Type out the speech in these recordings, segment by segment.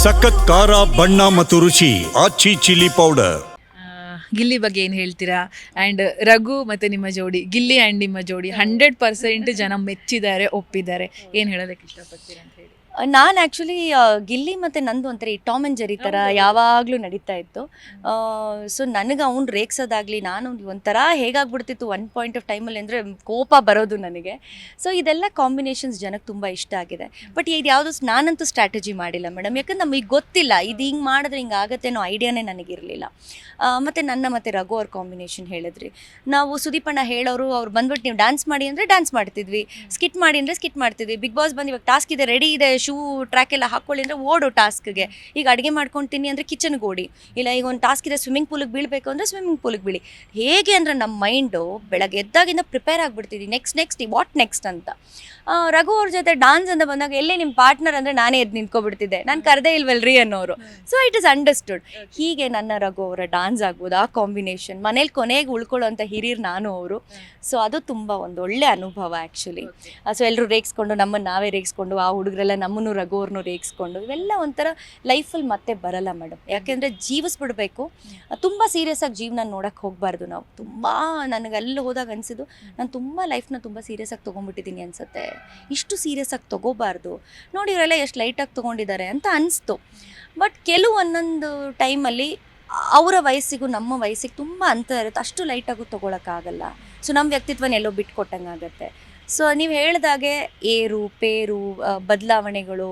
ಸಖತ್ ಖಾರ ಬಣ್ಣ ಮತ್ತು ರುಚಿ ಆಚಿ ಚಿಲ್ಲಿ ಪೌಡರ್. ಗಿಲ್ಲಿ ಬಗ್ಗೆ ಏನು ಹೇಳ್ತೀರಾ? ಆ್ಯಂಡ್ ರಘು ಮತ್ತು ನಿಮ್ಮ ಜೋಡಿ, ಗಿಲ್ಲಿ ಆ್ಯಂಡ್ ನಿಮ್ಮ ಜೋಡಿ 100% ಜನ ಮೆಚ್ಚಿದ್ದಾರೆ, ಒಪ್ಪಿದ್ದಾರೆ. ಏನು ಹೇಳೋದಕ್ಕೆ ಇಷ್ಟಪಡ್ತೀರಾ ಅಂತ ಹೇಳಿ? ನಾನು ಆ್ಯಕ್ಚುಲಿ ಗಿಲ್ಲಿ ಮತ್ತು ನಂದು ಒಂಥರ ಈ ಟಾಮ್ ಆ್ಯಂಡ್ ಜೆರಿ ಥರ ಯಾವಾಗಲೂ ನಡೀತಾ ಇತ್ತು. ಸೊ ನನಗೆ ಅವ್ನು ರೇಗ್ಸೋದಾಗಲಿ, ನಾನು ಒಂಥರ ಹೇಗಾಗ್ಬಿಡ್ತಿತ್ತು ಒನ್ ಪಾಯಿಂಟ್ ಆಫ್ ಟೈಮಲ್ಲಿ ಅಂದರೆ ಕೋಪ ಬರೋದು ನನಗೆ. ಸೊ ಇದೆಲ್ಲ ಕಾಂಬಿನೇಷನ್ಸ್ ಜನಕ್ಕೆ ತುಂಬ ಇಷ್ಟ ಆಗಿದೆ. ಬಟ್ ಇದು ಯಾವುದು ನಾನಂತೂ ಸ್ಟ್ರಾಟಜಿ ಮಾಡಿಲ್ಲ ಮೇಡಮ್, ಯಾಕಂದ್ರೆ ನಮಗೆ ಗೊತ್ತಿಲ್ಲ ಇದು ಹಿಂಗೆ ಮಾಡಿದ್ರೆ ಹಿಂಗೆ ಆಗುತ್ತೆ ಅನ್ನೋ ಐಡಿಯಾನೇ ನನಗಿರಲಿಲ್ಲ. ಮತ್ತು ನನ್ನ ಮತ್ತು ರಘು ಅವ್ರ ಕಾಂಬಿನೇಷನ್ ಹೇಳಿದ್ರಿ, ನಾವು ಸುದೀಪಣ್ಣ ಹೇಳೋರು, ಅವ್ರು ಬಂದ್ಬಿಟ್ಟು ನೀವು ಡ್ಯಾನ್ಸ್ ಮಾಡಿ ಅಂದರೆ ಡ್ಯಾನ್ಸ್ ಮಾಡ್ತಿದ್ವಿ, ಸ್ಕಿಟ್ ಮಾಡಿ ಅಂದರೆ ಸ್ಕಿಟ್ ಮಾಡ್ತಿದ್ವಿ. ಬಿಗ್ ಬಾಸ್ ಬಂದು ಇವಾಗ ಟಾಸ್ಕ್ ಇದೆ, ರೆಡಿ ಇದೆ, ಶೂ ಟ್ರ್ಯಾಕ್ ಎಲ್ಲ ಹಾಕ್ಕೊಳ್ಳಿ ಅಂದರೆ ಓಡು ಟಾಸ್ಕ್ಗೆ. ಈಗ ಅಡುಗೆ ಮಾಡ್ಕೊಳ್ತೀನಿ ಅಂದರೆ ಕಿಚನ್ಗೆ ಓಡಿ, ಇಲ್ಲ ಈಗ ಒಂದು ಟಾಸ್ಕ್ ಇದೆ ಸ್ವಿಮ್ಮಿಂಗ್ ಪೂಲಿಗೆ ಬೀಳಬೇಕು ಅಂದರೆ ಸ್ವಿಮ್ಮಿಂಗ್ ಪೂಲಿಗೆ ಬೀಳಿ. ಹೇಗೆ ಅಂದರೆ ನಮ್ಮ ಮೈಂಡು ಬೆಳಗ್ಗೆ ಎದ್ದಾಗಿಂದ ಪ್ರಿಪೇರ್ ಆಗಿಬಿಡ್ತಿದ್ವಿ, ನೆಕ್ಸ್ಟ್ ವಾಟ್ ನೆಕ್ಸ್ಟ್ ಅಂತ. ರಘು ಅವ್ರ ಜೊತೆ ಡಾನ್ಸ್ ಅಂತ ಬಂದಾಗ ಎಲ್ಲೇ ನಿಮ್ಮ ಪಾರ್ಟ್ನರ್ ಅಂದರೆ ನಾನೇ ಎದ್ದು ನಿಂತ್ಕೊಬಿಡ್ತಿದ್ದೆ, ನಾನು ಕರೆದೇ ಇಲ್ವಲ್ರಿ ಅನ್ನೋರು. So it is understood. ಹೀಗೆ ನನ್ನ ರಘು ಅವರ ಡಾನ್ಸ್ ಆಗ್ಬೋದು, ಆ ಕಾಂಬಿನೇಷನ್ ಮನೇಲಿ ಕೊನೆಗೆ ಉಳ್ಕೊಳ್ಳೋಂಥ ಹಿರಿಯರು ನಾನು ಅವರು. ಸೊ ಅದು ತುಂಬ ಒಂದು ಒಳ್ಳೆ ಅನುಭವ ಆ್ಯಕ್ಚುಲಿ. ಸೊ ಎಲ್ಲರೂ ರೇಗಿಸ್ಕೊಂಡು ನಮ್ಮನ್ನು ನಾವೇ ರೇಗಿಸ್ಕೊಂಡು, ಆ ಹುಡುಗರೆಲ್ಲ ನಮ್ಮನ್ನು ರಘು ಅವ್ರನ್ನೂ ರೇಗಿಸ್ಕೊಂಡು, ಇವೆಲ್ಲ ಒಂಥರ ಲೈಫಲ್ಲಿ ಮತ್ತೆ ಬರಲ್ಲ ಮೇಡಮ್. ಯಾಕೆಂದರೆ ಜೀವಿಸ್ಬಿಡ್ಬೇಕು, ತುಂಬ ಸೀರಿಯಸ್ ಆಗಿ ಜೀವನ ನೋಡೋಕ್ಕೆ ಹೋಗಬಾರ್ದು ನಾವು. ತುಂಬ ನನಗೆ ಅಲ್ಲಿ ಹೋದಾಗ ಅನಿಸಿದ್ದು, ನಾನು ತುಂಬ ಲೈಫ್ನ ತುಂಬ ಸೀರಿಯಸ್ ಆಗಿ ತೊಗೊಂಡ್ಬಿಟ್ಟಿದ್ದೀನಿ ಅನಿಸುತ್ತೆ, ಇಷ್ಟು ಸೀರಿಯಸ್ ಆಗಿ ತೊಗೋಬಾರ್ದು. ನೋಡಿ ಇವರೆಲ್ಲ ಎಷ್ಟು ಲೈಟಾಗಿ ತೊಗೊಂಡಿದ್ದಾರೆ ಅಂತ ಅನಿಸ್ತು. ಬಟ್ ಕೆಲವು ಒಂದೊಂದು ಟೈಮಲ್ಲಿ ಅವರ ವಯಸ್ಸಿಗೂ ನಮ್ಮ ವಯಸ್ಸಿಗೆ ತುಂಬ ಅಂತರ ಇರುತ್ತೆ, ಅಷ್ಟು ಲೈಟಾಗೂ ತೊಗೊಳಕ್ಕಾಗಲ್ಲ. ಸೊ ನಮ್ಮ ವ್ಯಕ್ತಿತ್ವನ ಎಲ್ಲೋ ಬಿಟ್ಕೊಟ್ಟಂಗೆ ಆಗುತ್ತೆ. ಸೊ ನೀವು ಹೇಳಿದಾಗೆ ಏರು ಪೇರು ಬದಲಾವಣೆಗಳು,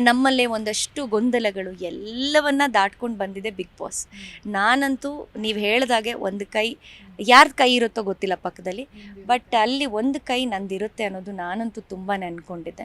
ನಮ್ಮಲ್ಲೇ ಒಂದಷ್ಟು ಗೊಂದಲಗಳು ಎಲ್ಲವನ್ನ ದಾಟ್ಕೊಂಡು ಬಂದಿದೆ ಬಿಗ್ ಬಾಸ್. ನಾನಂತೂ ನೀವು ಹೇಳಿದಾಗೆ ಒಂದು ಕೈ ಯಾರ್ದು ಕೈ ಇರುತ್ತೋ ಗೊತ್ತಿಲ್ಲ ಪಕ್ಕದಲ್ಲಿ, ಬಟ್ ಅಲ್ಲಿ ಒಂದು ಕೈ ನಂದಿರುತ್ತೆ ಅನ್ನೋದು ನಾನಂತೂ ತುಂಬಾ ಅಂದ್ಕೊಂಡಿದ್ದೆ.